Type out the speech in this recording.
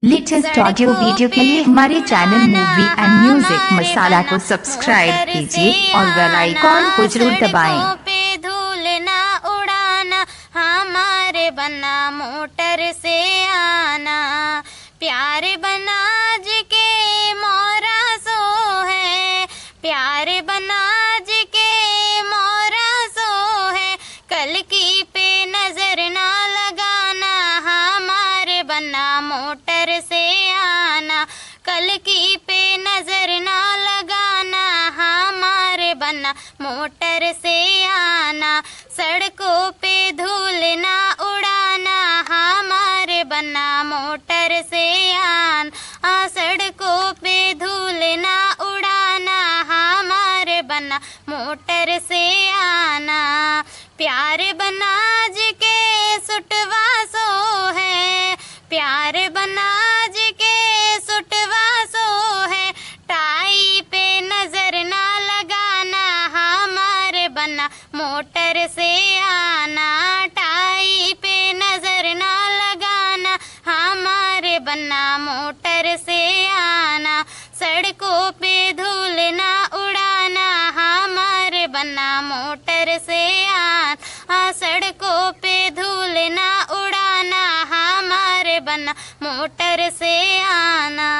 Latest audio video के लिए हमारे चैनल मूवी एंड म्यूजिक मसाला को सब्सक्राइब कीजिए और बेल आइकॉन को जरूर दबाएं। सड़कों पे धूल ना उड़ाना, हमारे बना मोटर से आना। प्यार बनाज के मोरा सो है, प्यार बनाज के मोरा सो है। कल की पे नजर ना लगाना, हमारे बना मोटर से आना। कल की पे नजर ना लगाना, हमारे बना मोटर से आना। सड़कों पे धूल ना उड़ाना, हमारे बना मोटर से आना। सड़कों पे धूल ना उड़ाना, हमारे बना मोटर से आना। प्यार बनाज के सुटवा सो है, प्यार बनाज के सुटवा सो है। टाई पे नजर ना लगाना, हमारे बना मोटर से आना। टाई पे नजर ना लगाना, हमारे बना मोटर से आना। सड़कों पे धूल ना उड़ाना, हमारे बना मोटर से आना। सड़कों पे धूल ना उड़ाना, हमारे बना मोटर से आना।